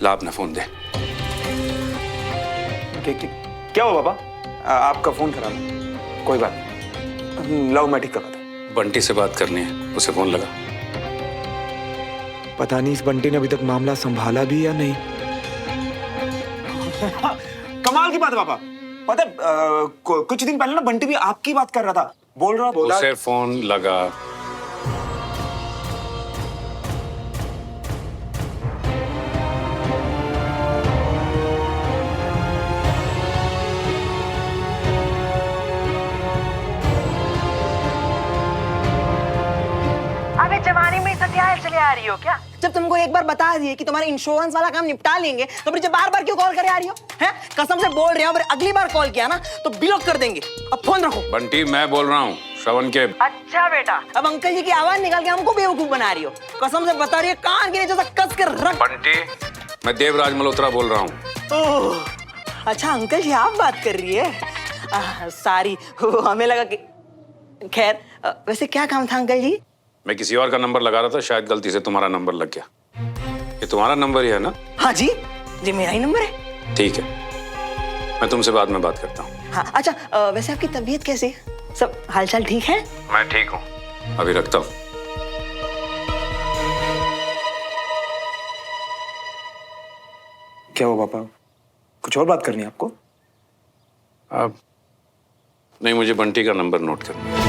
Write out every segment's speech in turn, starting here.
ला अपना फोन दे। क्या हुआ पापा? आपका फोन खराब है। कोई बात नहीं, लाओ मैं ठीक करता हूँ। बंटी से बात करनी है, उसे फोन लगा। पता नहीं इस बंटी ने अभी तक मामला संभाला भी या नहीं। कमाल की बात है पापा। पता है कुछ दिन पहले ना बंटी भी आपकी बात कर रहा था। बोला उसे फोन लगा। अबे जवानी में सत्याल चले आ रही हो क्या? जब तुमको एक बार बता दिए कि तुम्हारा इंश्योरेंस वाला काम निपटा लेंगे तो फिर बार बार क्यों कॉल करे आ रही हो? हैं? कसम से बोल रही हूँ, अगली बार कॉल किया ना तो ब्लॉक कर देंगे। अब फोन रखो। बंटी मैं बोल रहा हूँ श्रवण के। अच्छा बेटा, अब अंकल जी की आवाज निकाल के हमको बेवकूफ बना रही हो। कसम से बता रही है, कान के नीचे से कस कर रख। बंटी मैं देवराज मल्होत्रा बोल रहा हूँ। अच्छा अंकल जी आप बात कर रही है? सॉरी, हमें लगा कि खैर। वैसे क्या काम था अंकल जी? मैं किसी और का नंबर लगा रहा था, शायद गलती से तुम्हारा नंबर लग गया। ये तुम्हारा नंबर ही है ना? हाँ जी, जी मेरा ही नंबर है। ठीक है, मैं तुमसे बाद में बात करता हूँ। हाँ अच्छा, वैसे आपकी तबीयत कैसी है? सब हालचाल ठीक है? मैं ठीक हूँ, अभी रखता हूँ। क्या हुआ पापा? कुछ और बात करनी है आपको? अब नहीं, मुझे बंटी का नंबर नोट करना है।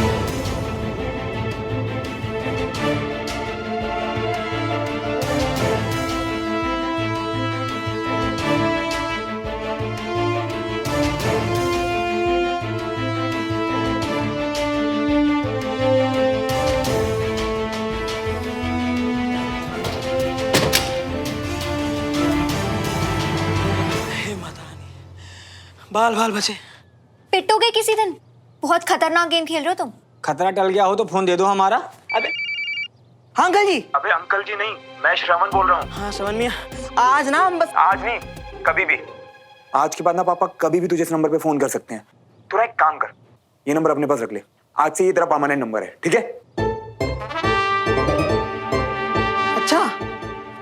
बाल बाल बचे। पिटोगे किसी दिन। बहुत खतरनाक गेम खेल रहे हो तुम। खतरा टल गया हो तो फोन दे दो हमारा। अबे हाँ अंकल जी। अबे अंकल जी नहीं, मैं श्रवण बोल रहा हूँ। हाँ श्रवण मियां, आज ना हम बस। आज नहीं, कभी भी। आज के बाद ना पापा कभी भी तुझे इस नंबर पे फोन कर सकते हैं। तू एक काम कर, ये नंबर अपने पास रख ले। आज से ये तेरा परमानेंट नंबर है, ठीक है? अच्छा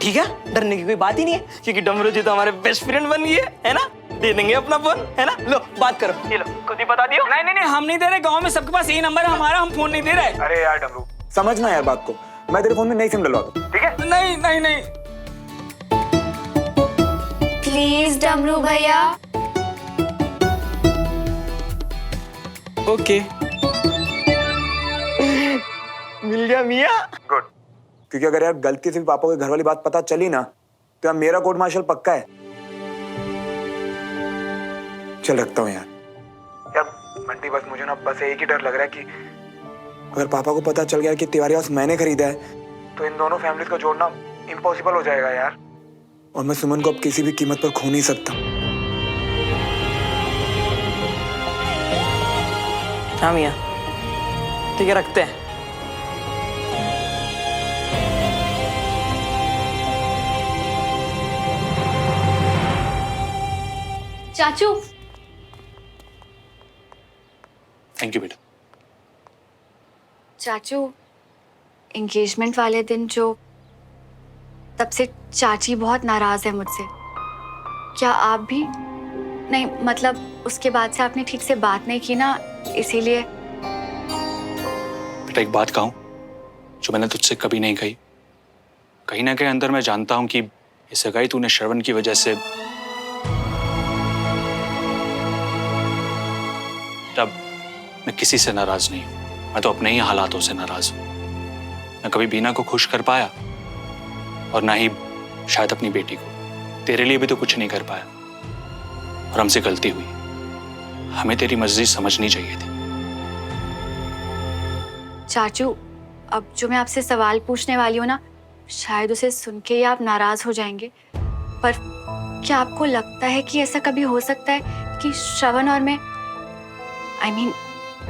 ठीक है, डरने की कोई बात ही नहीं है, क्योंकि डमरू जी तो हमारे बेस्ट फ्रेंड बन गए है ना। दे देंगे अपना फोन, है ना। लो बात करो, ये लो खुद ही बता दियो। नहीं नहीं नहीं, हम नहीं दे रहे। गांव में सबके पास यही नंबर है हमारा, हम फोन नहीं दे रहे। अरे यार डमरू, समझना यार बात को। मैं तेरे फोन में नई सिम डलवा दूं, ठीक है? नहीं नहीं नहीं। प्लीज डमरू भैया। ओके, मिल गया मियां। गुड, क्योंकि अगर यार गलती से भी पापा को घर वाली बात पता चली ना तो यार मेरा कोर्ट मार्शल पक्का है। चल रखता हूँ यार बंटी, बस मुझे ना बस एक ही डर लग रहा है कि अगर पापा को पता चल गया कि तिवारी हाउस मैंने खरीदा है तो इन दोनों फैमिलीज को जोड़ना इम्पॉसिबल हो जाएगा यार। और मैं सुमन को अब किसी भी कीमत पर खो नहीं सकता। हाँ मियां, ठीक है रखते हैं। चाचू। थैंक यू बेटा। चाचू, एंगेजमेंट वाले दिन जो तब से चाची बहुत नाराज है मुझसे। क्या आप भी? नहीं मतलब उसके बाद से आपने ठीक से बात नहीं की ना, इसीलिए। बेटा एक बात कहूं जो मैंने तुझसे कभी नहीं कही। कहीं ना कहीं अंदर मैं जानता हूं कि ये सगाई तूने श्रवण की वजह से। तब मैं किसी से नाराज नहीं हूं, मैं तो अपने ही हालातों से नाराज हूं। मैं कभी बीना को खुश कर पाया और ना ही शायद अपनी बेटी को। तेरे लिए भी तो कुछ नहीं कर पाया और हमसे गलती हुई। हमें तेरी मर्जी समझनी चाहिए थी। चाचू, अब जो मैं आपसे सवाल पूछने वाली हूँ ना, शायद उसे सुन के ही आप नाराज हो जाएंगे, पर क्या आपको लगता है कि ऐसा कभी हो सकता है कि श्रवण और मैं I mean,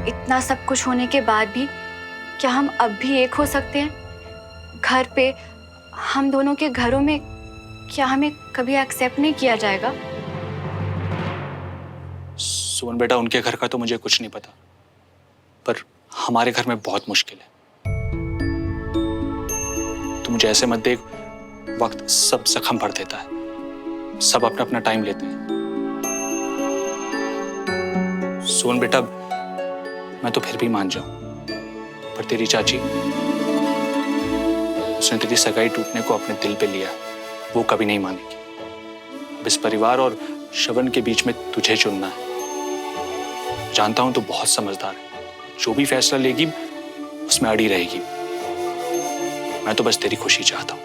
इतना सब कुछ होने के बाद भी क्या हम अब भी एक हो सकते हैं? घर पे हम दोनों के घरों में क्या हमें कभी एक्सेप्ट नहीं किया जाएगा? सुमन बेटा, उनके घर का तो मुझे कुछ नहीं पता, पर हमारे घर में बहुत मुश्किल है। तू मुझे ऐसे मत देख, वक्त सब जख्म भर देता है। सब अपना अपना टाइम लेते हैं। सोन बेटा, मैं तो फिर भी मान जाऊं, पर तेरी चाची, उसने तेरी सगाई टूटने को अपने दिल पे लिया, वो कभी नहीं मानेगी। अब इस परिवार और श्रवण के बीच में तुझे चुनना है। जानता हूं तू बहुत समझदार है, जो भी फैसला लेगी उसमें अड़ी रहेगी। मैं तो बस तेरी खुशी चाहता हूं।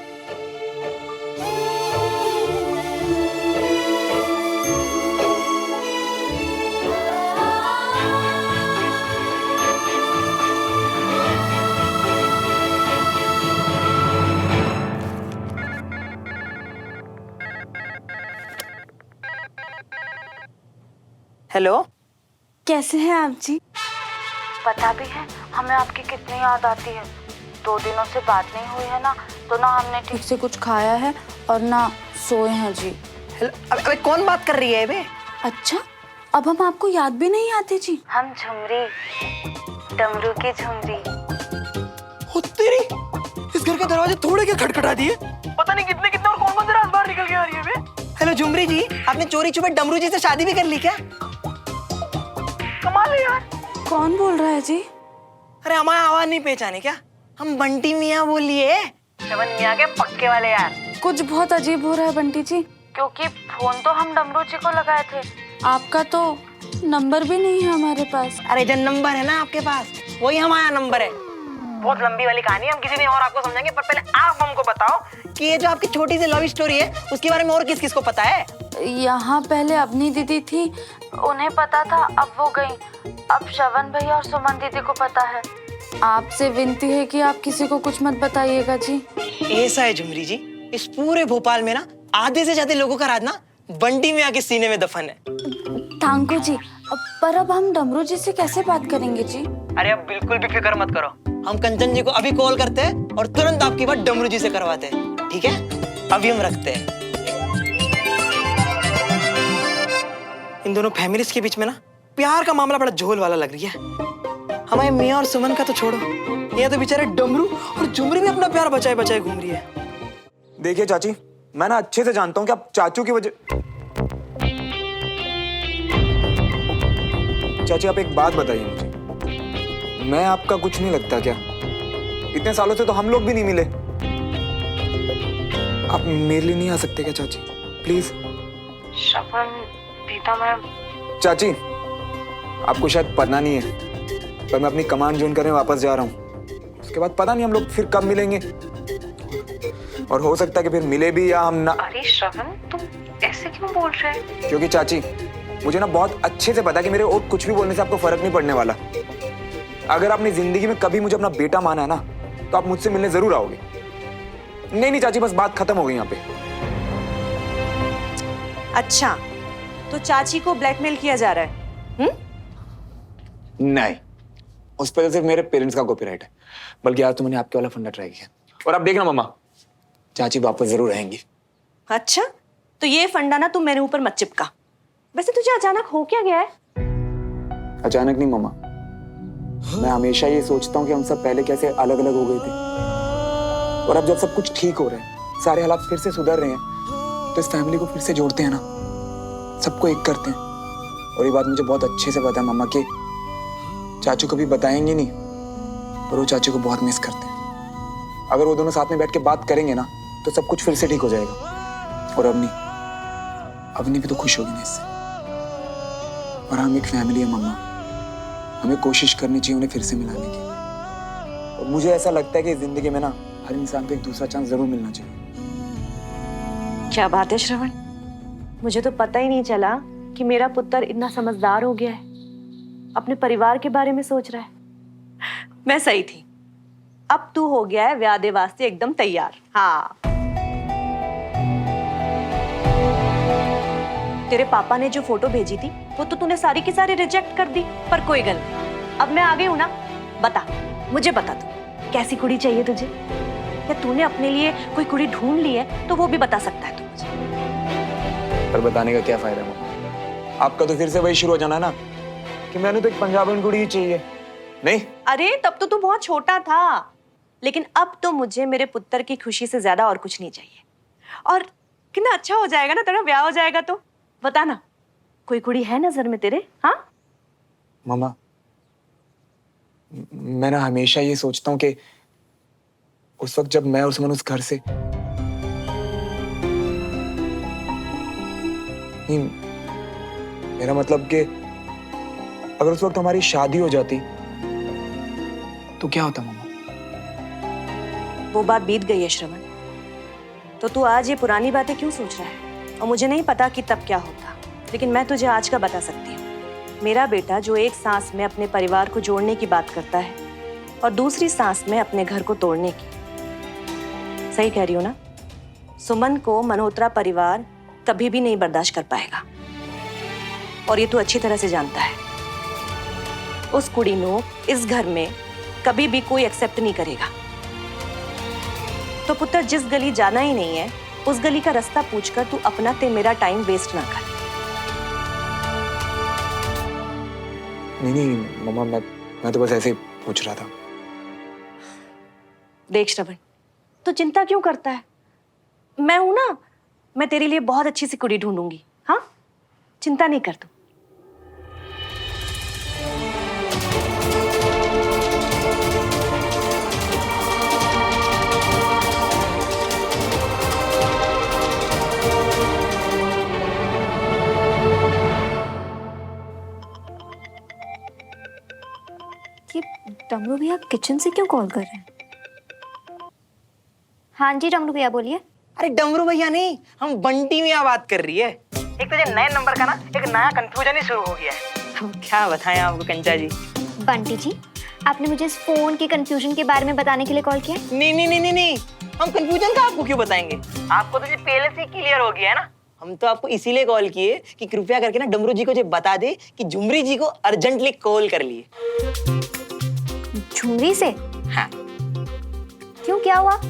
हेलो, कैसे हैं आप जी? पता भी है हमें आपकी कितनी याद आती है। 2 दिनों से बात नहीं हुई है ना, तो ना हमने ठीक से कुछ खाया है और ना सोए हैं जी। हेलो, अबे कौन बात कर रही है बे? अच्छा, अब हम आपको याद भी नहीं आते जी। हम झुमरी, डमरू की झुमरी। हो तेरी, इस घर के दरवाजे थोड़े के खटखटा दिए, पता नहीं कितने कितने और कौन कौन से राज बाहर निकल के आ रही है बे। हेलो झुमरी जी, आपने चोरी छुपे डमरू जी से शादी भी कर ली क्या? कमाल है यार। कौन बोल रहा है जी? अरे हमारा आवाज नहीं पहचाने क्या? हम बंटी मियाँ बोलिए, श्रवण मियाँ के पक्के वाले यार। कुछ बहुत अजीब हो रहा है बंटी जी, क्योंकि फोन तो हम डमरू जी को लगाए थे, आपका तो नंबर भी नहीं है हमारे पास। अरे जो नंबर है ना आपके पास, वही हमारा नंबर है। बहुत लंबी वाली कहानी है, हम किसी दिन और आपको समझाएंगे, पर पहले आप हमको बताओ कि ये जो आपकी छोटी सी लव स्टोरी है, उसके बारे में और किस किस को पता है? यहाँ पहले अपनी दीदी थी, उन्हें पता था, अब वो गई। अब श्रवण भैया और सुमन दीदी को पता है। आपसे विनती है कि आप किसी को कुछ मत बताइएगा जी। ऐसा है झुमरी जी, इस पूरे भोपाल में ना आधे से ज्यादा लोगों का राज ना बंटी मियाँ के सीने में दफन है। थैंक यू जी, पर अब हम डमरू जी से कैसे बात करेंगे जी? अरे अब बिल्कुल भी फिक्र मत करो, हम कंचन जी को अभी कॉल करते हैं और तुरंत आपकी बात डमरू जी से करवाते हैं, ठीक है? अभी हम रखते हैं। इन दोनों फैमिलीज के बीच में ना प्यार का मामला बड़ा झोल वाला लग रही है। हमारे मियाँ और सुमन का तो छोड़ो, ये तो बेचारे डमरू और झुमरी भी अपना प्यार बचाए बचाए घूम रही है। देखिए चाची, मैं ना अच्छे से जानता हूँ कि आप चाचू की वजह। चाची आप एक बात बताइए मुझे, मैं आपका कुछ नहीं लगता क्या? इतने सालों से तो हम लोग भी नहीं मिले। आप मेरे लिए नहीं आ सकते क्या चाची, प्लीज? चाची आपको शायद पता नहीं है, पर मैं अपनी कमांड ज्वाइन करने वापस जा रहा हूँ। उसके बाद पता नहीं हम लोग फिर कब मिलेंगे, और हो सकता है कि फिर मिले भी या हम ना। अरे श्रवण, तुम ऐसे क्यों बोल रहे हैं? क्योंकि चाची मुझे ना बहुत अच्छे से पता है कि मेरे और कुछ भी बोलने से आपको फर्क नहीं पड़ने वाला। अगर आपने जिंदगी में कभी मुझे अपना बेटा माना है ना, तो आप मुझसे मिलने जरूर आओगे। नहीं नहीं चाची, बस बात खत्म हो गई यहाँ पे। अच्छा, तो चाची को ब्लैकमेल किया जा रहा है? नहीं, उस पर सिर्फ मेरे पेरेंट्स का कॉपीराइट है, बल्कि आज तो मैंने आपके वाला फंडा ट्राई किया, और आप देखना मम्मा, चाची वापस जरूर आएंगी। अच्छा, तो ये फंडा ना तुम मेरे ऊपर मत चिपका। वैसे तुझे अचानक हो क्या गया है? अचानक नहीं मम्मा, मैं हमेशा ये सोचता हूँ कि हम सब पहले कैसे अलग अलग हो गए थे, और अब जब सब कुछ ठीक हो रहा है, सारे हालात फिर से सुधर रहे हैं, तो इस फैमिली को फिर से जोड़ते हैं ना, सबको एक करते हैं। और ये बात मुझे बहुत अच्छे से पता है मम्मा कि चाचू कभी बताएंगे नहीं, पर वो चाचू को बहुत मिस करते हैं। अगर वो दोनों साथ में बैठ के बात करेंगे ना, तो सब कुछ फिर से ठीक हो जाएगा। और अवनी भी तो खुश होगी ना इससे। और हम एक फैमिली है मम्मा, हमें कोशिश करनी चाहिए उन्हें फिर से मिलाने की। और मुझे ऐसा लगता है कि जिंदगी में ना हर इंसान को एक दूसरा चांस जरूर मिलना चाहिए। क्या बात है श्रवण, मुझे तो पता ही नहीं चला कि मेरा पुत्र इतना समझदार हो गया है, अपने परिवार के बारे में सोच रहा है। मैं सही थी, अब तू हो गया है व्याह वास्ते एकदम तैयार। हाँ, तेरे पापा ने जो फोटो भेजी थी वो तो तूने सारी की सारी रिजेक्ट कर दी, पर कोई गल, अब मैं आ गई हूं ना। बता, मुझे बता तू कैसी कुड़ी चाहिए तुझे, या तूने अपने लिए कोई कुड़ी ढूंढ ली है तो वो भी बता सकता है तू मुझे। पर बताने का क्या फायदा मम्मा, आपका तो फिर से वही शुरू हो जाना ना कि मैंने तो एक पंजाबी कुड़ी ही चाहिए। नहीं, अरे तब तो तू बहुत छोटा था, लेकिन अब तो मुझे मेरे पुत्र की खुशी से ज्यादा और कुछ नहीं चाहिए। और कितना अच्छा हो जाएगा ना, तेरा ब्याह हो जाएगा तो। बता ना, कोई कुड़ी है नजर में तेरे? हाँ मम्मा, मैं ना हमेशा ये सोचता हूँ कि उस वक्त जब मैं और सुमन उस घर से नहीं, मेरा मतलब कि अगर उस वक्त हमारी शादी हो जाती तो क्या होता मम्मा? वो बात बीत गई है श्रवण, तो तू आज ये पुरानी बातें क्यों सोच रहा है? और मुझे नहीं पता कि तब क्या होता, लेकिन मैं तुझे आज का बता सकती हूँ। मेरा बेटा जो एक सांस में अपने परिवार को जोड़ने की बात करता है और दूसरी सांस में अपने घर को तोड़ने की, सही कह रही हूँ ना? सुमन को मल्होत्रा परिवार कभी भी नहीं बर्दाश्त कर पाएगा, और ये तू अच्छी तरह से जानता है। उस कुड़ी को इस घर में कभी भी कोई एक्सेप्ट नहीं करेगा। तो पुत्र, जिस गली जाना ही नहीं है उस गली का रास्ता पूछकर तू अपना ते मेरा टाइम वेस्ट ना कर। नहीं मम्मा, मैं तो बस ऐसे ही पूछ रहा था। देख श्रवण, तू चिंता क्यों करता है? मैं हूं ना, मैं तेरे लिए बहुत अच्छी सी कुड़ी ढूंढूंगी। हाँ, चिंता नहीं कर तू। ये डमरू भैया किचन से क्यों कॉल कर रहे हैं? हाँ जी डमरू भैया बोलिए। अरे डमरू भैया नहीं, हम बंटी मियाँ बात कर रही है। एक तो ये नए नंबर का ना एक नया कंफ्यूजन ही शुरू हो गया है। हम क्या बताएं आपको कंचा जी। बंटी जी, आपने मुझे इस फोन के कंफ्यूजन के बारे में बताने के लिए कॉल किया? नहीं नहीं नहीं नहीं नहीं, हम कंफ्यूजन का आपको क्यों बताएंगे? आपको तो ये पहले से क्लियर हो गया है ना। हम तो आपको इसीलिए कॉल किए कि कृपया करके ना डमरू जी को ये बता दे कि झुमरी जी को अर्जेंटली कॉल कर लिए। झुमरी से? हाँ। क्यों, क्या हुआ?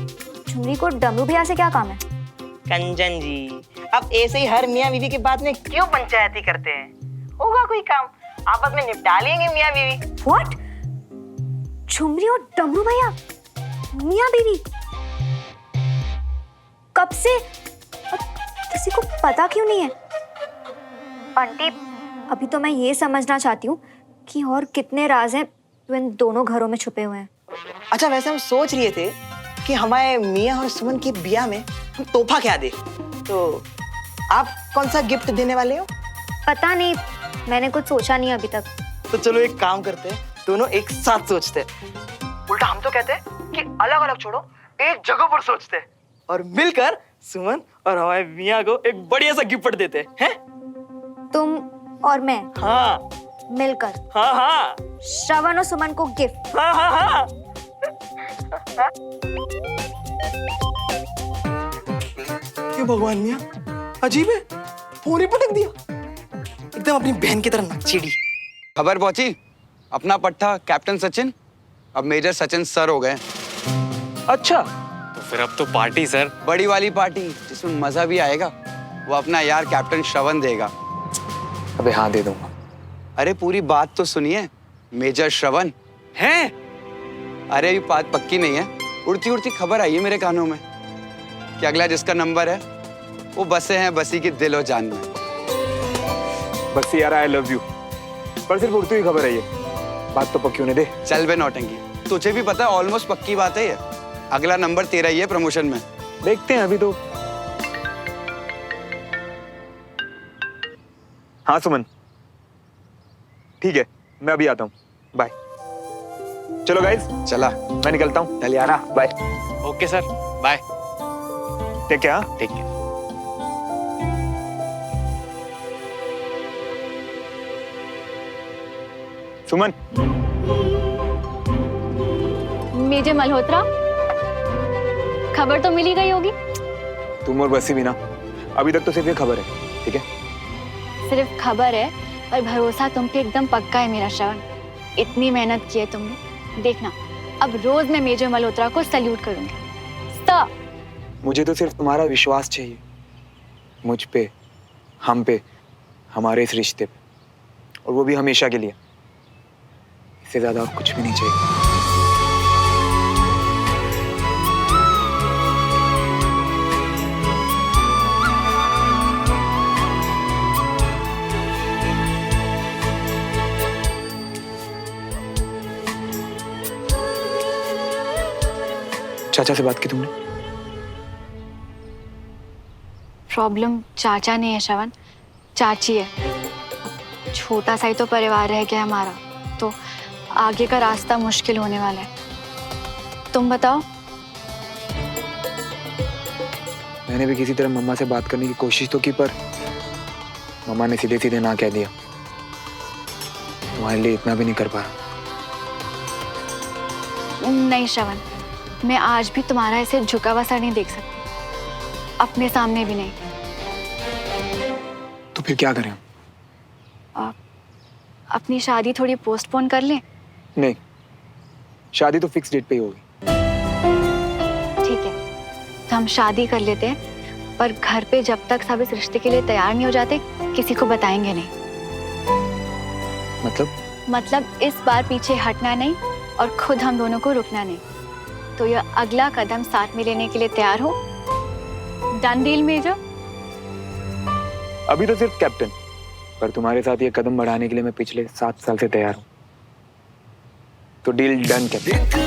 झुमरी को डमरू भैया से क्या काम है? कंचन जी, आप ऐसे ही हर मियाँ बीवी के बाद में क्यों पंचायती करते हैं? होगा कोई काम, आपस में निपटा लेंगे मियाँ बीवी। What? झुमरी और डमरू भैया मियाँ बीवी? कब से? और किसी को पता क्यों नहीं है? बंटी, अभी तो मैं ये समझना चाहती हूँ कि और कितने राज हैं जो इन दोनों घरों में छुपे हुए हैं। अच्छा, वैसे हम सोच रहे थे कि हमारे मियाँ और सुमन के ब्याह में हम तोहफा क्या दे, तो आप कौन सा गिफ्ट देने वाले हो? पता नहीं, मैंने कुछ सोचा नहीं अभी तक। तो चलो एक काम करते हैं, दोनों एक साथ सोचते हैं। उल्टा हम तो कहते हैं कि अलग अलग छोड़ो, एक जगह पर सोचते हैं और मिलकर सुमन और हमारे मियाँ को एक बढ़िया सा गिफ्ट देते हैं। तुम और मैं? हाँ मिलकर? हाँ हाँ। श्रवण और सुमन को गिफ्ट? हाँ हाँ हाँ। ये भगवान मियाँ, अजीब है, फोन ही पटक दिया, एकदम अपनी बहन की तरह नकचीड़ी। खबर पहुंची, अपना पट्टा कैप्टन सचिन अब मेजर सचिन सर हो गए। अच्छा, तो फिर अब तो पार्टी सर। बड़ी वाली पार्टी जिसमें मजा भी आएगा, वो अपना यार कैप्टन श्रवण देगा। अबे हाँ, दे दूंगा। अरे पूरी बात तो सुनिए, मेजर श्रवण हैं? अरे ये बात पक्की नहीं है, उड़ती उड़ती खबर आई है मेरे कानों में कि अगला जिसका नंबर है वो बसे हैं बसी की दिल और जान में। बस यार, आई लव यू, पर सिर्फ उड़ती हुई खबर है ये, बात तो पक्की होने दे। चल बे नौटंकी, तुझे भी पता है ऑलमोस्ट पक्की बात है ये। अगला नंबर तेरा ही है प्रमोशन में। देखते हैं अभी तो। हाँ सुमन, ठीक है, मैं अभी आता हूँ, बाय। चलो गाइस, चला, मैं निकलता हूँ। चल यार, bye. Okay sir, bye. Take care. Take care. Suman. Major Malhotra, खबर तो मिल ही गई होगी। तुम और बसी भी ना, अभी तक तो सिर्फ ये खबर है, ठीक है? सिर्फ खबर है, पर भरोसा तुम पे एकदम पक्का है मेरा श्रवण। इतनी मेहनत की है तुमने, देखना अब रोज मैं मेजर मल्होत्रा को सैल्यूट करूंगी। स्टॉप। मुझे तो सिर्फ तुम्हारा विश्वास चाहिए, मुझ पे, हम पे, हमारे इस रिश्ते पे, और वो भी हमेशा के लिए। इससे ज्यादा और कुछ भी नहीं चाहिए। चाचा से बात की तुमने? प्रॉब्लम चाचा नहीं है श्रवण, चाची है। छोटा सा ही तो परिवार रह गया हमारा, तो आगे का रास्ता मुश्किल होने वाला है। तुम बताओ। मैंने भी किसी तरह मम्मा से बात करने की कोशिश तो की, पर मम्मा ने सीधे सीधे ना कह दिया। तुम्हारे लिए इतना भी नहीं कर पाया। नहीं श्रवण, मैं आज भी तुम्हारा ऐसे झुका हुआ सर नहीं देख सकती, अपने सामने भी नहीं। तो फिर क्या करें हम? अपनी शादी थोड़ी पोस्टपोन कर लें? नहीं, शादी तो फिक्स डेट पे ही होगी। ठीक है, तो हम शादी कर लेते हैं, पर घर पे जब तक सब इस रिश्ते के लिए तैयार नहीं हो जाते किसी को बताएंगे नहीं। मतलब इस बार पीछे हटना नहीं और खुद हम दोनों को रुकना नहीं। तो यह अगला कदम साथ में लेने के लिए तैयार हो? Done deal major? अभी तो सिर्फ कैप्टन, पर तुम्हारे साथ ये कदम बढ़ाने के लिए मैं पिछले 7 साल से तैयार हूँ। तो डील डन कैप्टन।